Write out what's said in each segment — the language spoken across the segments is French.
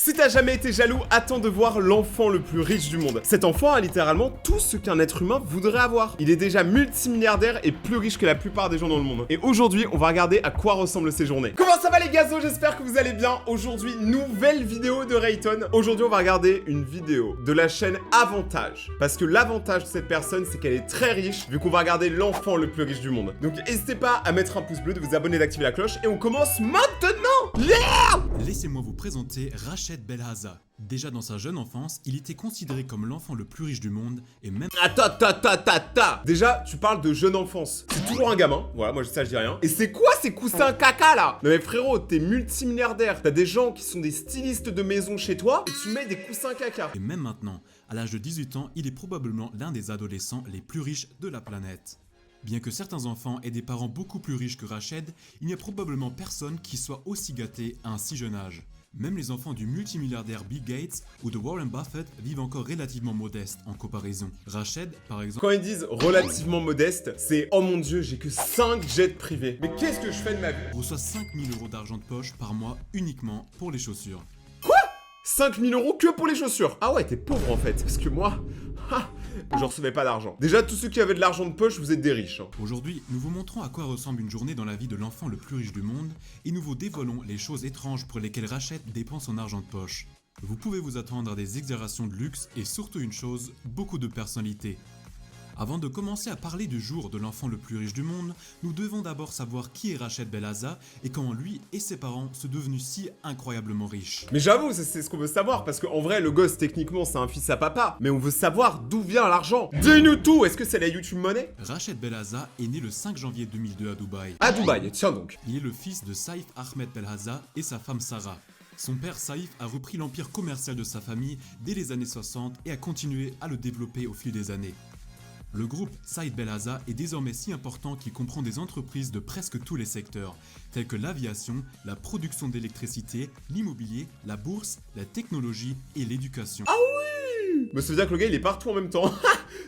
Si t'as jamais été jaloux, attends de voir l'enfant le plus riche du monde. Cet enfant a littéralement tout ce qu'un être humain voudrait avoir. Il est déjà multimilliardaire et plus riche que la plupart des gens dans le monde. Et aujourd'hui, on va regarder à quoi ressemblent ses journées. Comment ça va les gazos? J'espère que vous allez bien. Aujourd'hui, nouvelle vidéo de Rayton. Aujourd'hui, on va regarder une vidéo de la chaîne Avantage. Parce que l'avantage de cette personne, c'est qu'elle est très riche, vu qu'on va regarder l'enfant le plus riche du monde. Donc n'hésitez pas à mettre un pouce bleu, de vous abonner, d'activer la cloche. Et on commence maintenant. Yeah! Laissez-moi vous présenter Rached Belhaza. Déjà dans sa jeune enfance, il était considéré comme l'enfant le plus riche du monde et même... Attends. Déjà, tu parles de jeune enfance. C'est toujours un gamin. Voilà, moi ça je dis rien. Et c'est quoi ces coussins caca là? Non mais frérot, t'es multimilliardaire. T'as des gens qui sont des stylistes de maison chez toi et tu mets des coussins caca. Et même maintenant, à l'âge de 18 ans, il est probablement l'un des adolescents les plus riches de la planète. Bien que certains enfants aient des parents beaucoup plus riches que Rached, il n'y a probablement personne qui soit aussi gâté à un si jeune âge. Même les enfants du multimilliardaire Bill Gates ou de Warren Buffett vivent encore relativement modestes en comparaison. Rached, par exemple... Quand ils disent relativement modeste, c'est oh mon dieu, j'ai que 5 jets privés. Mais qu'est-ce que je fais de ma vie? reçoit 5000 € d'argent de poche par mois uniquement pour les chaussures. 5000 € que pour les chaussures. Ah ouais, t'es pauvre en fait. Parce que moi, je recevais pas d'argent. Déjà, tous ceux qui avaient de l'argent de poche, vous êtes des riches. Aujourd'hui, nous vous montrons à quoi ressemble une journée dans la vie de l'enfant le plus riche du monde et nous vous dévoilons les choses étranges pour lesquelles Rached dépense son argent de poche. Vous pouvez vous attendre à des exagérations de luxe et surtout une chose, beaucoup de personnalité. Avant de commencer à parler du jour de l'enfant le plus riche du monde, nous devons d'abord savoir qui est Rached Belhaza et comment lui et ses parents sont devenus si incroyablement riches. Mais j'avoue, c'est ce qu'on veut savoir, parce qu'en vrai, le gosse, techniquement, c'est un fils à papa. Mais on veut savoir d'où vient l'argent. Dis-nous tout. Est-ce que c'est la YouTube Money? Rached Belhaza est né le 5 janvier 2002 à Dubaï. À Dubaï, tiens donc. Il est le fils de Saïf Ahmed Belhaza et sa femme Sarah. Son père Saïf a repris l'empire commercial de sa famille dès les années 60 et a continué à le développer au fil des années. Le groupe Saïd Belhaza est désormais si important qu'il comprend des entreprises de presque tous les secteurs, tels que l'aviation, la production d'électricité, l'immobilier, la bourse, la technologie et l'éducation. Ah oui! Mais ça veut dire que le gars il est partout en même temps.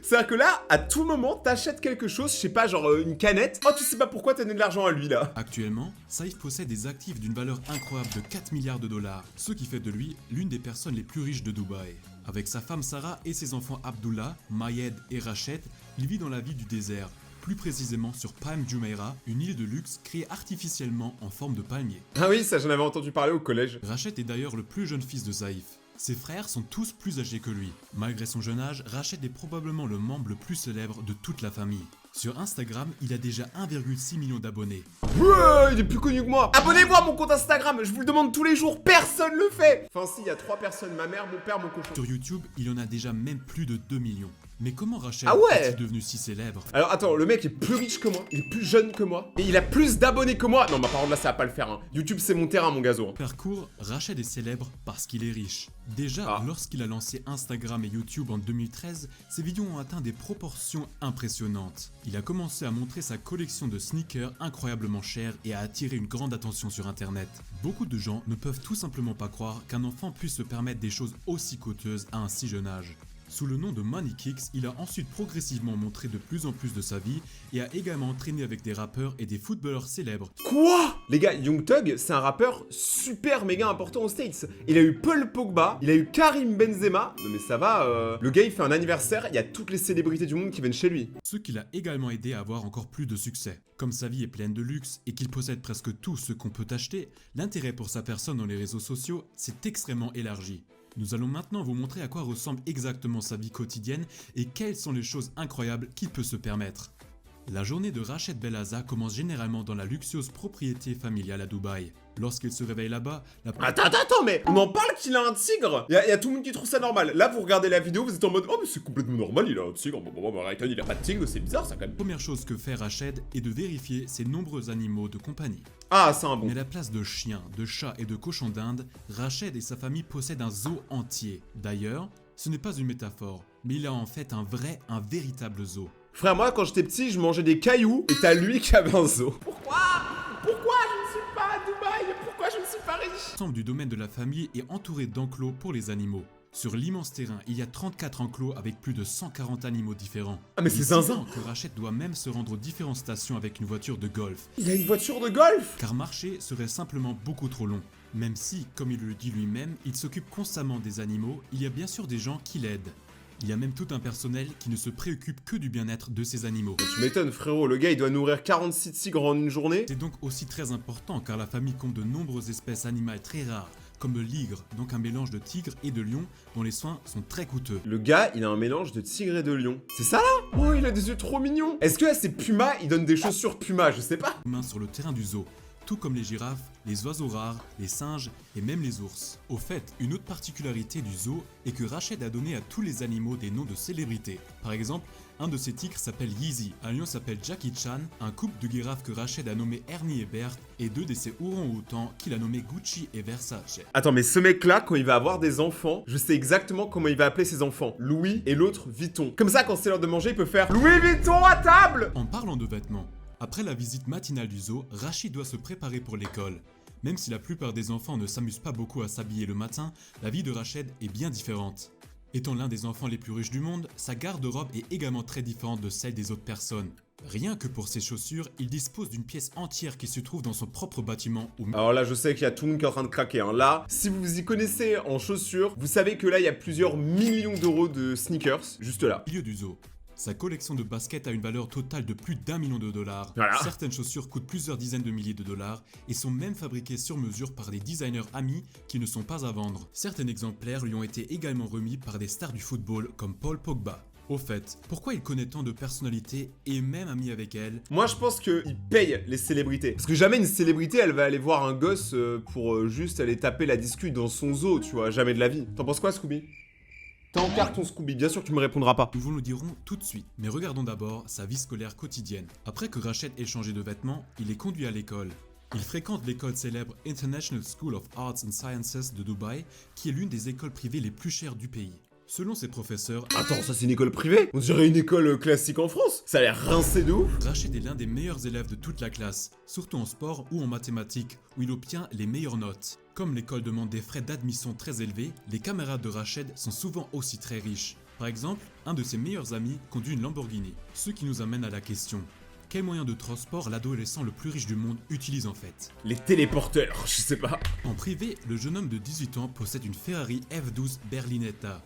C'est-à-dire que là, à tout moment, t'achètes quelque chose, je sais pas, genre une canette. Oh, tu sais pas pourquoi t'as donné de l'argent à lui là. Actuellement, Saïf possède des actifs d'une valeur incroyable de 4 milliards de dollars, ce qui fait de lui l'une des personnes les plus riches de Dubaï. Avec sa femme Sarah et ses enfants Abdullah, Mayed et Rached, il vit dans la ville du désert, plus précisément sur Palm Jumeirah, une île de luxe créée artificiellement en forme de palmier. Ah oui, ça j'en avais entendu parler au collège. Rached est d'ailleurs le plus jeune fils de Saïf. Ses frères sont tous plus âgés que lui. Malgré son jeune âge, Rached est probablement le membre le plus célèbre de toute la famille. Sur Instagram, il a déjà 1,6 million d'abonnés. Ouais, il est plus connu que moi. Abonnez-vous à mon compte Instagram, je vous le demande tous les jours, personne le fait. Enfin si, il y a 3 personnes, ma mère, mon père, mon cochon. Sur YouTube, il en a déjà même plus de 2 millions. Mais comment Rached est-il devenu si célèbre? Alors attends, le mec est plus riche que moi, il est plus jeune que moi, et il a plus d'abonnés que moi. Non, ma parole là, ça va pas le faire, hein. YouTube, c'est mon terrain, mon gazo. Parcours, Rached est célèbre parce qu'il est riche. Déjà, lorsqu'il a lancé Instagram et YouTube en 2013, ses vidéos ont atteint des proportions impressionnantes. Il a commencé à montrer sa collection de sneakers incroyablement chers et a attiré une grande attention sur internet. Beaucoup de gens ne peuvent tout simplement pas croire qu'un enfant puisse se permettre des choses aussi coûteuses à un si jeune âge. Sous le nom de Money Kicks, il a ensuite progressivement montré de plus en plus de sa vie et a également traîné avec des rappeurs et des footballeurs célèbres. Quoi? Les gars, Young Thug, c'est un rappeur super méga important aux States. Il a eu Paul Pogba, il a eu Karim Benzema. Non mais ça va, le gars il fait un anniversaire, il y a toutes les célébrités du monde qui viennent chez lui. Ce qui l'a également aidé à avoir encore plus de succès. Comme sa vie est pleine de luxe et qu'il possède presque tout ce qu'on peut acheter, l'intérêt pour sa personne dans les réseaux sociaux s'est extrêmement élargi. Nous allons maintenant vous montrer à quoi ressemble exactement sa vie quotidienne et quelles sont les choses incroyables qu'il peut se permettre. La journée de Rached Belhaza commence généralement dans la luxueuse propriété familiale à Dubaï. Lorsqu'il se réveille là-bas, Attends, mais on en parle qu'il a un tigre. Il y a tout le monde qui trouve ça normal. Là, vous regardez la vidéo, vous êtes en mode oh mais c'est complètement normal, il a un tigre. Rayton, il a pas de tigre, c'est bizarre ça quand même. La première chose que fait Rached est de vérifier ses nombreux animaux de compagnie. Ah, c'est un bon. Mais à la place de chiens, de chats et de cochons d'Inde, Rached et sa famille possèdent un zoo entier. D'ailleurs, ce n'est pas une métaphore, mais il a en fait un véritable zoo. Frère, moi quand j'étais petit, je mangeais des cailloux et t'as lui qui avait un zoo. Pourquoi je ne suis pas à Dubaï? Pourquoi je ne suis pas riche? L'ensemble du domaine de la famille est entouré d'enclos pour les animaux. Sur l'immense terrain, il y a 34 enclos avec plus de 140 animaux différents. Ah mais c'est zinzin que Rached doit même se rendre aux différentes stations avec une voiture de golf. Il a une voiture de golf? Car marcher serait simplement beaucoup trop long. Même si, comme il le dit lui-même, il s'occupe constamment des animaux, il y a bien sûr des gens qui l'aident. Il y a même tout un personnel qui ne se préoccupe que du bien-être de ces animaux. Tu m'étonnes frérot, le gars il doit nourrir 46 tigres en une journée. C'est donc aussi très important car la famille compte de nombreuses espèces animales très rares, comme le ligre, donc un mélange de tigre et de lion dont les soins sont très coûteux. Le gars, il a un mélange de tigre et de lion. C'est ça là? Oh, il a des yeux trop mignons. Est-ce que c'est Puma, il donne des chaussures Puma, je sais pas. Humains sur le terrain du zoo, tout comme les girafes, les oiseaux rares, les singes et même les ours. Au fait, une autre particularité du zoo est que Rached a donné à tous les animaux des noms de célébrités. Par exemple, un de ses tigres s'appelle Yeezy, un lion s'appelle Jackie Chan, un couple de girafes que Rached a nommé Ernie et Bert, et deux de ses orang-outans qu'il a nommés Gucci et Versace. Attends, mais ce mec-là, quand il va avoir des enfants, je sais exactement comment il va appeler ses enfants. Louis et l'autre Vuitton. Comme ça, quand c'est l'heure de manger, il peut faire Louis Vuitton à table. En parlant de vêtements, après la visite matinale du zoo, Rachid doit se préparer pour l'école. Même si la plupart des enfants ne s'amusent pas beaucoup à s'habiller le matin, la vie de Rached est bien différente. Étant l'un des enfants les plus riches du monde, sa garde-robe est également très différente de celle des autres personnes. Rien que pour ses chaussures, il dispose d'une pièce entière qui se trouve dans son propre bâtiment où... Alors là, je sais qu'il y a tout le monde qui est en train de craquer. Hein. Là, si vous vous y connaissez en chaussures, vous savez que là, il y a plusieurs millions d'euros de sneakers, juste là. Au milieu du zoo. Sa collection de baskets a une valeur totale de plus d'1 million de dollars. Voilà. Certaines chaussures coûtent plusieurs dizaines de milliers de dollars et sont même fabriquées sur mesure par des designers amis qui ne sont pas à vendre. Certains exemplaires lui ont été également remis par des stars du football comme Paul Pogba. Au fait, pourquoi il connaît tant de personnalités et est même ami avec elles? Moi, je pense qu'il paye les célébrités. Parce que jamais une célébrité, elle va aller voir un gosse pour juste aller taper la discute dans son zoo, tu vois. Jamais de la vie. T'en penses quoi, Scooby? T'es en carton, Scooby, bien sûr que tu me répondras pas. Nous vous le dirons tout de suite, mais regardons d'abord sa vie scolaire quotidienne. Après que Rached ait changé de vêtements, il est conduit à l'école. Il fréquente l'école célèbre International School of Arts and Sciences de Dubaï, qui est l'une des écoles privées les plus chères du pays. Selon ses professeurs, Attends, ça c'est une école privée? On dirait une école classique en France. Ça a l'air rincé de ouf. Rached est l'un des meilleurs élèves de toute la classe, surtout en sport ou en mathématiques, où il obtient les meilleures notes. Comme l'école demande des frais d'admission très élevés, les camarades de Rached sont souvent aussi très riches. Par exemple, un de ses meilleurs amis conduit une Lamborghini. Ce qui nous amène à la question: quel moyen de transport l'adolescent le plus riche du monde utilise en fait? Les téléporteurs, je sais pas. En privé, le jeune homme de 18 ans possède une Ferrari F12 Berlinetta.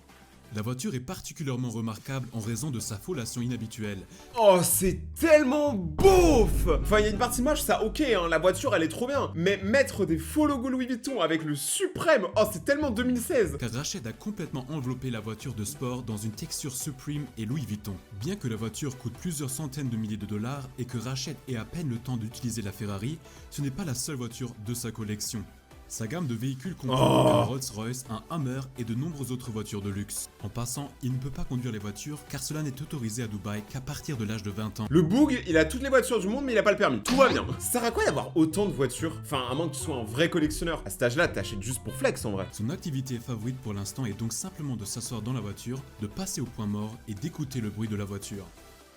La voiture est particulièrement remarquable en raison de sa folation inhabituelle. Oh, c'est tellement beauf. Enfin, il y a une partie moche, ça ok, hein, la voiture elle est trop bien. Mais mettre des faux logos Louis Vuitton avec le suprême, oh c'est tellement 2016. Car Rached a complètement enveloppé la voiture de sport dans une texture Supreme et Louis Vuitton. Bien que la voiture coûte plusieurs centaines de milliers de dollars et que Rached ait à peine le temps d'utiliser la Ferrari, ce n'est pas la seule voiture de sa collection. Sa gamme de véhicules comprend un Rolls-Royce, un Hummer et de nombreuses autres voitures de luxe. En passant, il ne peut pas conduire les voitures car cela n'est autorisé à Dubaï qu'à partir de l'âge de 20 ans. Le boug, il a toutes les voitures du monde mais il a pas le permis. Tout va bien. Ça sert à quoi d'avoir autant de voitures? Enfin, à moins que tu sois un vrai collectionneur. À cet âge-là, t'achètes juste pour flex en vrai. Son activité favorite pour l'instant est donc simplement de s'asseoir dans la voiture, de passer au point mort et d'écouter le bruit de la voiture.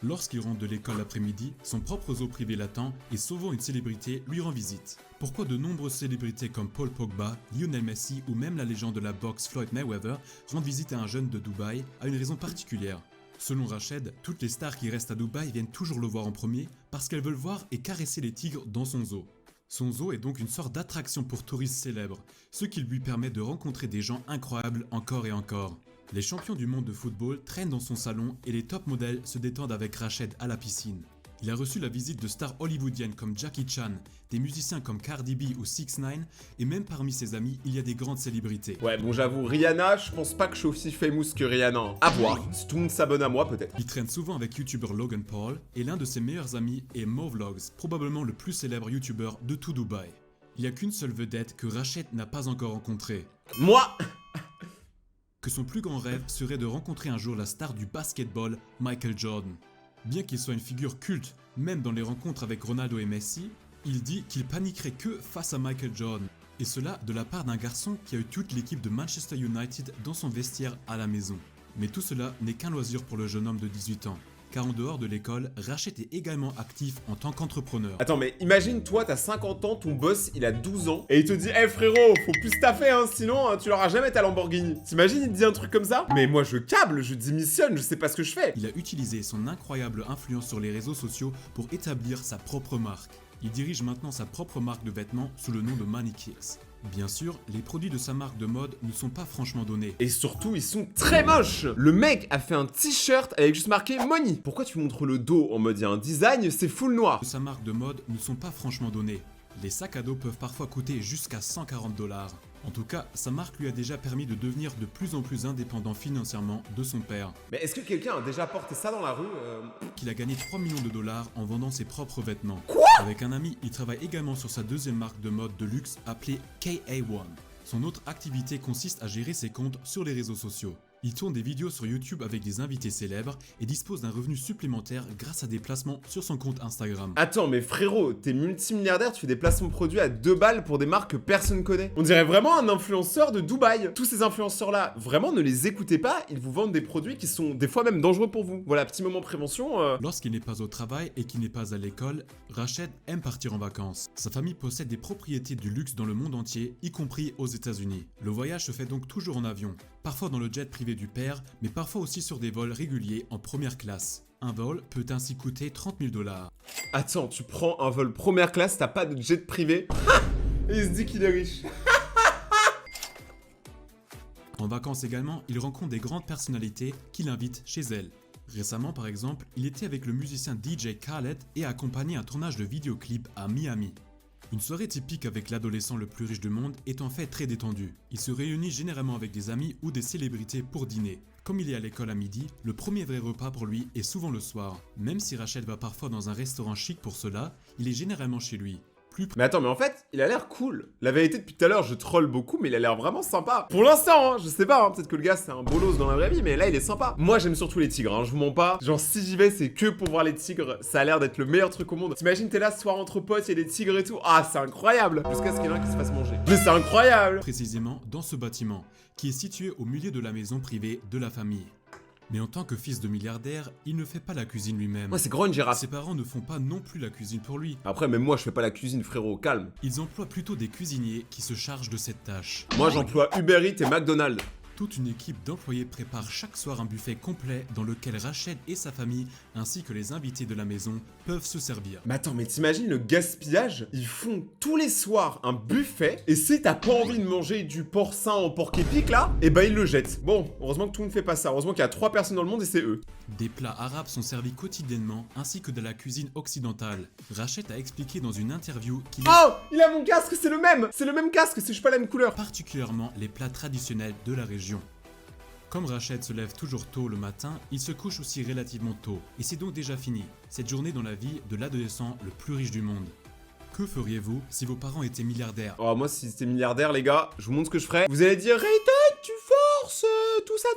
Lorsqu'il rentre de l'école l'après-midi, son propre zoo privé l'attend et souvent une célébrité lui rend visite. Pourquoi de nombreuses célébrités comme Paul Pogba, Lionel Messi ou même la légende de la boxe Floyd Mayweather rendent visite à un jeune de Dubaï a une raison particulière. Selon Rached, toutes les stars qui restent à Dubaï viennent toujours le voir en premier parce qu'elles veulent voir et caresser les tigres dans son zoo. Son zoo est donc une sorte d'attraction pour touristes célèbres, ce qui lui permet de rencontrer des gens incroyables encore et encore. Les champions du monde de football traînent dans son salon et les top modèles se détendent avec Rached à la piscine. Il a reçu la visite de stars hollywoodiennes comme Jackie Chan, des musiciens comme Cardi B ou 6ix9ine, et même parmi ses amis, il y a des grandes célébrités. Ouais, bon j'avoue, Rihanna, je pense pas que je suis aussi famous que Rihanna. Hein. À voir, si tout le monde s'abonne à moi peut-être. Il traîne souvent avec youtubeur Logan Paul, et l'un de ses meilleurs amis est Movlogs, probablement le plus célèbre youtubeur de tout Dubaï. Il n'y a qu'une seule vedette que Rached n'a pas encore rencontrée. Moi Que son plus grand rêve serait de rencontrer un jour la star du basketball, Michael Jordan. Bien qu'il soit une figure culte, même dans les rencontres avec Ronaldo et Messi, il dit qu'il paniquerait que face à Michael Jordan. Et cela de la part d'un garçon qui a eu toute l'équipe de Manchester United dans son vestiaire à la maison. Mais tout cela n'est qu'un loisir pour le jeune homme de 18 ans. Car en dehors de l'école, Rached est également actif en tant qu'entrepreneur. Attends, mais imagine, toi, t'as 50 ans, ton boss, il a 12 ans, et il te dit, hey, frérot, faut plus taffer, hein, sinon, tu l'auras jamais ta Lamborghini. T'imagines, il te dit un truc comme ça? Mais moi, je câble, je démissionne, je sais pas ce que je fais. Il a utilisé son incroyable influence sur les réseaux sociaux pour établir sa propre marque. Il dirige maintenant sa propre marque de vêtements sous le nom de Money Kicks. Bien sûr, les produits de sa marque de mode ne sont pas franchement donnés. Et surtout, ils sont très moches. Le mec a fait un t-shirt avec juste marqué Money. Pourquoi tu montres le dos en mode il y a un design, c'est full noir? De sa marque de mode ne sont pas franchement donnés. Les sacs à dos peuvent parfois coûter jusqu'à 140$. En tout cas, sa marque lui a déjà permis de devenir de plus en plus indépendant financièrement de son père. Mais est-ce que quelqu'un a déjà porté ça dans la rue Qu'il a gagné 3 millions de dollars en vendant ses propres vêtements. Quoi? Avec un ami, il travaille également sur sa deuxième marque de mode de luxe appelée KA1. Son autre activité consiste à gérer ses comptes sur les réseaux sociaux. Il tourne des vidéos sur YouTube avec des invités célèbres et dispose d'un revenu supplémentaire grâce à des placements sur son compte Instagram. Attends, mais frérot, t'es multimilliardaire, tu fais des placements de produits à 2 balles pour des marques que personne connaît. On dirait vraiment un influenceur de Dubaï. Tous ces influenceurs-là, vraiment ne les écoutez pas, ils vous vendent des produits qui sont des fois même dangereux pour vous. Voilà, petit moment prévention. Lorsqu'il n'est pas au travail et qu'il n'est pas à l'école, Rached aime partir en vacances. Sa famille possède des propriétés du luxe dans le monde entier, y compris aux États-Unis. Le voyage se fait donc toujours en avion, parfois dans le jet privé du père, mais parfois aussi sur des vols réguliers en première classe. Un vol peut ainsi coûter 30 000$. Attends, tu prends un vol première classe, t'as pas de jet privé. Et il se dit qu'il est riche. En vacances également, il rencontre des grandes personnalités qui l'invitent chez elles. Récemment par exemple, il était avec le musicien DJ Khaled et a accompagné un tournage de vidéoclip à Miami. Une soirée typique avec l'adolescent le plus riche du monde est en fait très détendue. Il se réunit généralement avec des amis ou des célébrités pour dîner. Comme il est à l'école à midi, le premier vrai repas pour lui est souvent le soir. Même si Rached va parfois dans un restaurant chic pour cela, il est généralement chez lui. Mais attends, mais en fait, il a l'air cool. La vérité, depuis tout à l'heure, je troll beaucoup, mais il a l'air vraiment sympa. Pour l'instant, hein, je sais pas, hein, peut-être que le gars c'est un bolos dans la vraie vie, mais là il est sympa. Moi j'aime surtout les tigres, hein, je vous mens pas. Genre si j'y vais, c'est que pour voir les tigres, ça a l'air d'être le meilleur truc au monde. T'imagines, t'es là ce soir entre potes, il y a des tigres et tout. Ah, c'est incroyable. Jusqu'à ce qu'il y en ait un qui se fasse manger. Mais c'est incroyable. Précisément dans ce bâtiment, qui est situé au milieu de la maison privée de la famille. Mais en tant que fils de milliardaire, il ne fait pas la cuisine lui-même. Ouais, c'est grand une girafe. Ses parents ne font pas non plus la cuisine pour lui. Après, même moi je fais pas la cuisine, frérot, calme. Ils emploient plutôt des cuisiniers qui se chargent de cette tâche. Moi j'emploie Uber Eats et McDonald's. Toute une équipe d'employés prépare chaque soir un buffet complet dans lequel Rached et sa famille, ainsi que les invités de la maison, peuvent se servir. Mais attends, mais t'imagines le gaspillage? Ils font tous les soirs un buffet, et si t'as pas envie de manger du porcin en porc épic là, et bah ils le jettent. Bon, heureusement que tout le monde fait pas ça, heureusement qu'il y a 3 personnes dans le monde et c'est eux. Des plats arabes sont servis quotidiennement, ainsi que de la cuisine occidentale. Rached a expliqué dans une interview qu'il Oh, il a mon casque, c'est le même casque, c'est juste pas la même couleur. particulièrement les plats traditionnels de la région. Comme Rached se lève toujours tôt le matin, il se couche aussi relativement tôt. Et c'est donc déjà fini, cette journée dans la vie de l'adolescent le plus riche du monde. Que feriez-vous si vos parents étaient milliardaires? Oh, moi si c'était milliardaire les gars, je vous montre ce que je ferais. Vous allez dire, Rayton, tu forces, tout ça.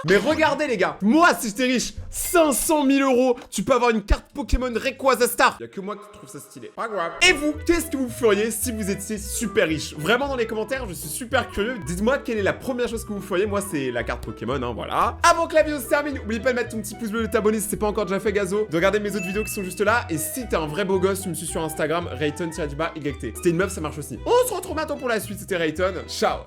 Mais regardez les gars, moi si j'étais riche, 500 000 €, tu peux avoir une carte Pokémon Rayquaza Star. Y'a que moi qui trouve ça stylé. Pas grave. Et vous, qu'est-ce que vous feriez si vous étiez super riche? Vraiment dans les commentaires, je suis super curieux. Dites-moi quelle est la première chose que vous feriez. Moi c'est la carte Pokémon, hein, voilà. Avant que la vidéo se termine, n'oublie pas de mettre ton petit pouce bleu, de t'abonner si c'est pas encore déjà fait, gazo. De regarder mes autres vidéos qui sont juste là. Et si t'es un vrai beau gosse, tu me suis sur Instagram, Rayton-YT. C'était une meuf, ça marche aussi. On se retrouve maintenant pour la suite, c'était Rayton. Ciao.